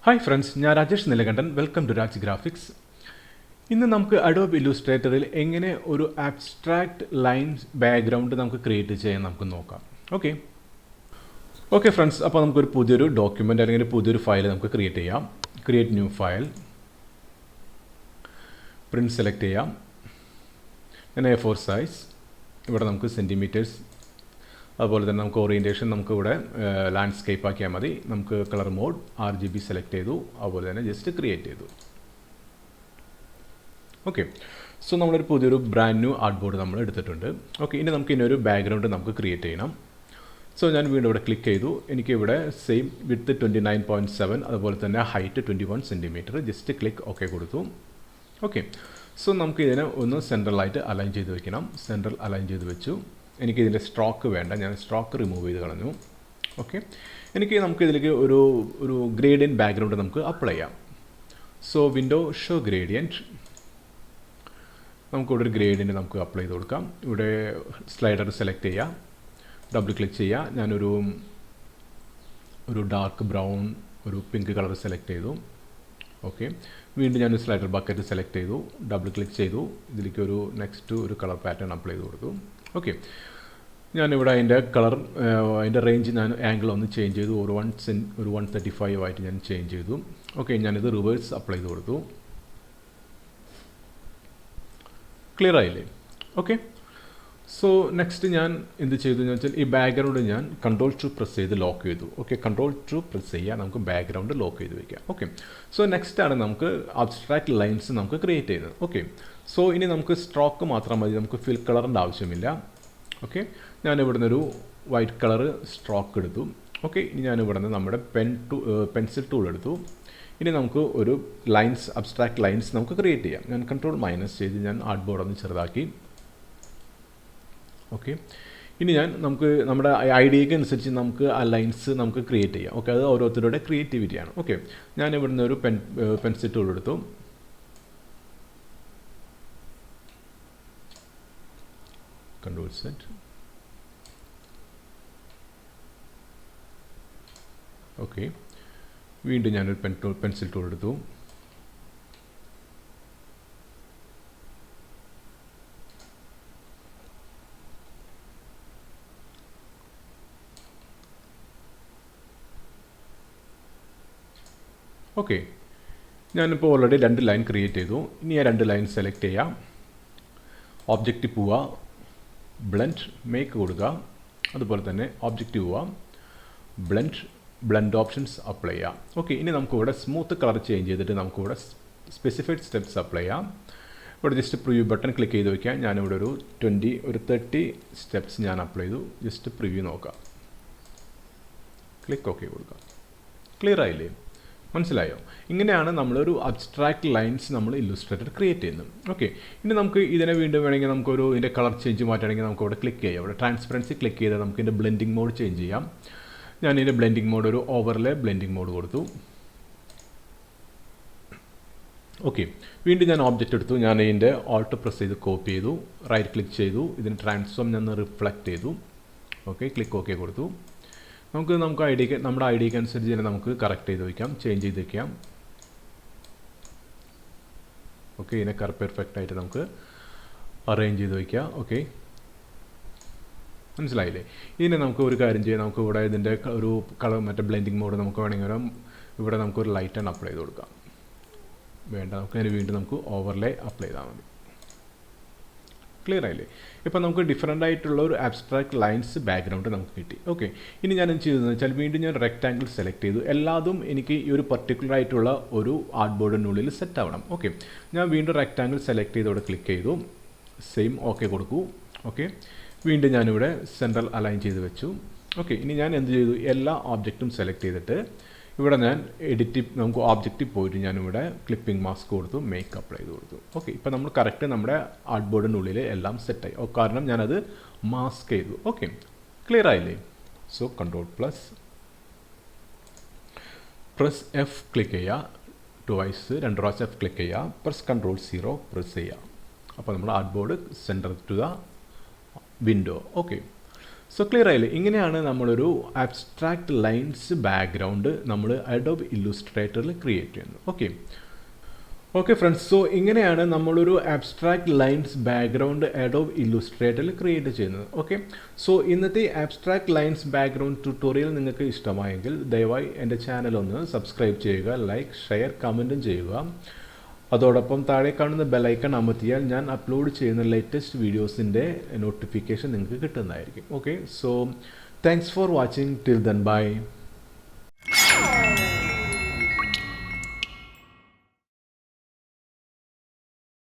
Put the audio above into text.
Hi friends, I am Rajesh Nilakandan. Welcome to Raj Graphics. In the Adobe Illustrator, we will create an abstract lines background to create. Okay. Okay friends, now we will create a document or a file. Create new file. Print select and A4 size. Here we will centimeters. അതുപോലെ തന്നെ നമുക്ക് orientation നമുക്ക് ഇവിടെ landscape ആക്കിയാൽ മതി. നമുക്ക് colour mode RGB select ചെയ്തു. അതുപോലെ തന്നെ ജസ്റ്റ് ക്രിയേറ്റ് ചെയ്തു. ഓക്കെ, സോ നമ്മളൊരു പുതിയൊരു ബ്രാൻഡ് ന്യൂ ആർട്ട് ബോർഡ് നമ്മൾ എടുത്തിട്ടുണ്ട്. ഓക്കെ, ഇനി നമുക്ക് ഇതിനൊരു ബാക്ക്ഗ്രൗണ്ട് നമുക്ക് ക്രിയേറ്റ് ചെയ്യണം. സോ ഞാൻ വീണ്ടും ഇവിടെ ക്ലിക്ക് ചെയ്തു. എനിക്കിവിടെ സെയിം വിഡ്ത്ത് 29.7 അതുപോലെ തന്നെ height 21 centimetre. Just click okay കൊടുത്തു. ഓക്കെ, സോ നമുക്ക് ഇതിനെ ഒന്ന് സെൻട്രലായിട്ട് അലൈൻ ചെയ്ത് വെക്കണം. സെൻട്രൽ അലൈൻ ചെയ്ത് വെച്ചു. എനിക്ക് ഇതിൻ്റെ സ്ട്രോക്ക് വേണ്ട, ഞാൻ സ്ട്രോക്ക് റിമൂവ് ചെയ്ത് കളഞ്ഞു. ഓക്കെ, നമുക്ക് ഇതിലേക്ക് ഒരു ഗ്രേഡിയൻറ്റ് ബാക്ക്ഗ്രൗണ്ട് നമുക്ക് അപ്ലൈ ചെയ്യാം. സോ വിൻഡോ ഷോ ഗ്രേഡിയൻറ്റ്, നമുക്കിവിടെ ഒരു ഗ്രേഡിയൻറ്റ് നമുക്ക് അപ്ലൈ ചെയ്ത് കൊടുക്കാം. ഇവിടെ സ്ലൈഡർ സെലക്ട് ചെയ്യുക, ഡബിൾ ക്ലിക്ക് ചെയ്യുക. ഞാനൊരു ഡാർക്ക് ബ്രൗൺ ഒരു പിങ്ക് കളർ സെലക്ട് ചെയ്തു. ഓക്കെ, വീണ്ടും ഞാനൊരു സ്ലൈഡർ ബക്കറ്റ് സെലക്ട് ചെയ്തു, ഡബിൾ ക്ലിക്ക് ചെയ്തു. ഇതിലേക്ക് നെക്സ്റ്റ് ഒരു കളർ പാറ്റേൺ അപ്ലൈ ചെയ്ത് കൊടുത്തു. ഓക്കെ, ഞാനിവിടെ അതിൻ്റെ കളർ അതിൻ്റെ റേഞ്ച് ഞാൻ ആംഗിൾ ഒന്ന് ചേഞ്ച് ചെയ്തു. ഒരു 135 ആയിട്ട് ഞാൻ ചേഞ്ച് ചെയ്തു. ഓക്കെ, ഞാനിത് റിവേഴ്സ് അപ്ലൈ ചെയ്ത് കൊടുത്തു. ക്ലിയർ ആയില്ലേ? ഓക്കെ, സോ നെക്സ്റ്റ് ഞാൻ എന്ത് ചെയ്തു എന്ന് വെച്ചാൽ ഈ ബാക്ക്ഗ്രൗണ്ട് ഞാൻ Ctrl+2 പ്രസ് ചെയ്ത് ലോക്ക് ചെയ്തു. ഓക്കെ, Ctrl+2 പ്രസ് ചെയ്യുക, നമുക്ക് ബാക്ക്ഗ്രൗണ്ട് ലോക്ക് ചെയ്ത് വയ്ക്കാം. ഓക്കെ, സോ നെക്സ്റ്റ് ആണ് നമുക്ക് അബ്സ്ട്രാക്ട് ലൈൻസ് നമുക്ക് ക്രിയേറ്റ് ചെയ്യുന്നത്. ഓക്കെ, സോ ഇനി നമുക്ക് സ്ട്രോക്ക് മാത്രം മതി, നമുക്ക് ഫിൽ കളറിൻ്റെ ആവശ്യമില്ല. ഓക്കെ, ഞാൻ ഇവിടുന്ന് ഒരു വൈറ്റ് കളർ സ്ട്രോക്ക് എടുത്തു. ഓക്കെ, ഇനി ഞാൻ ഇവിടുന്ന് നമ്മുടെ പെൻസിൽ ടൂൾ എടുത്തു. ഇനി നമുക്ക് ഒരു ലൈൻസ് അബ്സ്ട്രാക്ട് ലൈൻസ് നമുക്ക് ക്രിയേറ്റ് ചെയ്യാം. ഞാൻ Ctrl- ചെയ്ത് ഞാൻ ആർട്ട് ബോർഡ് ഒന്ന് ചെറുതാക്കി. ഓക്കെ, ഇനി നമുക്ക് നമ്മുടെ ഐഡിയക്ക് അനുസരിച്ച് നമുക്ക് ആ ലൈൻസ് നമുക്ക് ക്രിയേറ്റ് ചെയ്യാം. ഓക്കെ, അത് ഓരോരുത്തരുടെ ക്രിയേറ്റിവിറ്റിയാണ്. ഓക്കെ, ഞാൻ ഇവിടുന്ന് ഒരു പെൻസിൽ ടൂൾ എടുത്തു. Ctrl+Z. ഓക്കെ, വീണ്ടും ഞാനൊരു പെൻസിൽ ടൂൾ എടുത്തു. ഓക്കെ, ഞാനിപ്പോൾ ഓൾറെഡി 2 ലൈൻ ക്രിയേറ്റ് ചെയ്തു. ഇനി ആ 2 ലൈൻ സെലക്ട് ചെയ്യാം. ഓബ്ജക്റ്റ് പോവുക, ബ്ലെൻഡ് മേക്ക് കൊടുക്കുക. അതുപോലെ തന്നെ ഓബ്ജക്റ്റ് പോവുക, ബ്ലെൻഡ് ഓപ്ഷൻസ് അപ്ലൈ ചെയ്യാം. ഓക്കെ, ഇനി നമുക്കിവിടെ സ്മൂത്ത് കളർ ചേഞ്ച് ചെയ്തിട്ട് നമുക്കിവിടെ സ്പെസിഫൈഡ് സ്റ്റെപ്സ് അപ്ലൈ ചെയ്യാം. ഇവിടെ ജസ്റ്റ് പ്രിവ്യൂ ബട്ടൺ ക്ലിക്ക് ചെയ്ത് വയ്ക്കാം. ഞാനിവിടെ ഒരു 30 സ്റ്റെപ്സ് ഞാൻ അപ്ലൈ ചെയ്തു. ജസ്റ്റ് പ്രിവ്യൂ നോക്കാം, ക്ലിക്ക് ഓക്കെ കൊടുക്കാം. ക്ലിയർ ആയില്ലേ? മനസ്സിലായോ? ഇങ്ങനെയാണ് നമ്മളൊരു അബ്സ്ട്രാക്ട് ലൈൻസ് നമ്മൾ ഇല്ലുസ്ട്രേറ്റർ ക്രിയേറ്റ് ചെയ്യുന്നത്. ഓക്കെ, ഇനി നമുക്ക് ഇതിനെ വീണ്ടും വേണമെങ്കിൽ നമുക്കൊരു ഇതിൻ്റെ കളർ ചേഞ്ച് മാറ്റണമെങ്കിൽ നമുക്ക് ഇവിടെ ക്ലിക്ക് ചെയ്യാം. ഇവിടെ ട്രാൻസ്പെറൻസി ക്ലിക്ക് ചെയ്താൽ നമുക്ക് ഇതിൻ്റെ ബ്ലെൻഡിങ് മോഡ് ചേഞ്ച് ചെയ്യാം. ഞാൻ ഇതിൻ്റെ ബ്ലെൻഡിങ് മോഡ് ഒരു ഓവർലേ ബ്ലെൻഡിങ് മോഡ് കൊടുത്തു. ഓക്കെ, വീണ്ടും ഞാൻ ഓബ്ജക്റ്റ് എടുത്തു. ഞാൻ ഇതിൻ്റെ ഓൾട്ട് പ്രസ് ചെയ്ത് കോപ്പി ചെയ്തു, റൈറ്റ് ക്ലിക്ക് ചെയ്തു. ഇതിന് ട്രാൻസ്ഫോം ഞാൻ റിഫ്ലക്റ്റ് ചെയ്തു. ഓക്കെ, ക്ലിക്ക് ഓക്കെ കൊടുത്തു. നമ്മുടെ ഐഡിയക്ക് അനുസരിച്ച് തന്നെ നമുക്ക് കറക്റ്റ് ചെയ്ത് വയ്ക്കാം, ചേഞ്ച് ചെയ്ത് വയ്ക്കാം. ഓക്കെ, ഇതിനെ പെർഫെക്റ്റ് ആയിട്ട് നമുക്ക് അറേഞ്ച് ചെയ്ത് വയ്ക്കാം. ഓക്കെ, മനസ്സിലായില്ലേ? ഇതിനെ നമുക്ക് ഒരു കാര്യം ചെയ്യാം. നമുക്ക് ഇവിടെ ഇതിൻ്റെ ഒരു കളർ മറ്റേ ബ്ലെൻഡിങ് മോഡ് നമുക്ക് വേണമെങ്കിൽ ഇവിടെ നമുക്കൊരു ലൈറ്റാണ് അപ്ലൈ ചെയ്ത് കൊടുക്കാം. വേണ്ട, നമുക്ക് അതിന് വീണ്ടും നമുക്ക് ഓവർലേ അപ്ലൈ ചെയ്താൽ മതി. ക്ലിയർ ആയില്ലേ? ഇപ്പോൾ നമുക്ക് ഡിഫറെൻ്റ് ആയിട്ടുള്ള ഒരു ആബ്സ്ട്രാക്ട് ലൈൻസ് ബാക്ക്ഗ്രൗണ്ട് നമുക്ക് കിട്ടി. ഓക്കെ, ഇനി ഞാൻ എന്ത് ചെയ്തതെന്ന് വെച്ചാൽ വീണ്ടും ഞാൻ റെക്റ്റാങ്കിൾ സെലക്ട് ചെയ്തു. എല്ലാതും എനിക്ക് ഈ ഒരു പർട്ടിക്കുലർ ആയിട്ടുള്ള ഒരു ആർട്ട് ബോർഡിനുള്ളിൽ സെറ്റ് ആവണം. ഓക്കെ, ഞാൻ വീണ്ടും റെക്റ്റാങ്കിൾ സെലക്ട് ചെയ്ത് ഇവിടെ ക്ലിക്ക് ചെയ്തു, സെയിം ഓക്കെ കൊടുക്കൂ. ഓക്കെ, വീണ്ടും ഞാനിവിടെ സെൻട്രൽ അലൈൻ ചെയ്ത് വെച്ചു. ഓക്കെ, ഇനി ഞാൻ എന്ത് ചെയ്തു, എല്ലാ ഓബ്ജക്റ്റും സെലക്ട് ചെയ്തിട്ട് ഇവിടെ ഞാൻ നമുക്ക് ഓബ്ജക്റ്റിൽ പോയിട്ട് ഞാനിവിടെ ക്ലിപ്പിംഗ് മാസ്ക് കൊടുത്തു, മേക്ക് അപ്ലൈ ചെയ്ത് കൊടുത്തു. ഓക്കെ, ഇപ്പോൾ നമ്മൾ കറക്റ്റ് നമ്മുടെ ആർട്ട് ബോർഡിനുള്ളിൽ എല്ലാം സെറ്റായി. കാരണം ഞാനത് മാസ്ക് ചെയ്തു. ഓക്കെ, ക്ലിയർ ആയില്ലേ? So Ctrl+ press F click ചെയ്യുക, 2 പ്രാവശ്യം F ക്ലിക്ക് ചെയ്യുക, പ്രസ് Ctrl+0 പ്രസ് ചെയ്യുക. അപ്പോൾ നമ്മൾ art board centre to the window. Okay, so clear ആയില്ലേ? ഇങ്ങനെയാണ് നമ്മളൊരു അബ്സ്ട്രാക്റ്റ് ലൈൻസ് ബാക്ക്ഗ്രൗണ്ട് നമ്മൾ അഡോബ് ഇല്ലുസ്ട്രേറ്ററിൽ ക്രിയേറ്റ് ചെയ്യുന്നത്. ഓക്കെ ഫ്രണ്ട്സ്, സോ ഇങ്ങനെയാണ് നമ്മളൊരു അബ്സ്ട്രാക്റ്റ് ലൈൻസ് ബാക്ക്ഗ്രൗണ്ട് അഡോബ് ഇല്ലുസ്ട്രേറ്ററിൽ ക്രിയേറ്റ് ചെയ്യുന്നത്. സോ ഇന്നത്തെ അബ്സ്ട്രാക്റ്റ് ലൈൻസ് ബാക്ക്ഗ്രൗണ്ട് ട്യൂട്ടോറിയൽ നിങ്ങൾക്ക് ഇഷ്ടമായെങ്കിൽ ദയവായി എൻ്റെ ചാനൽ ഒന്ന് സബ്സ്ക്രൈബ് ചെയ്യുക, ലൈക്ക്, ഷെയർ, കമൻറ്റും ചെയ്യുക. അതോടൊപ്പം താഴെ കാണുന്ന ബെലൈക്കൺ അമർത്തിയാൽ ഞാൻ അപ്ലോഡ് ചെയ്യുന്ന ലേറ്റസ്റ്റ് വീഡിയോസിൻ്റെ നോട്ടിഫിക്കേഷൻ നിങ്ങൾക്ക് കിട്ടുന്നതായിരിക്കും. So thanks for watching. Till then bye.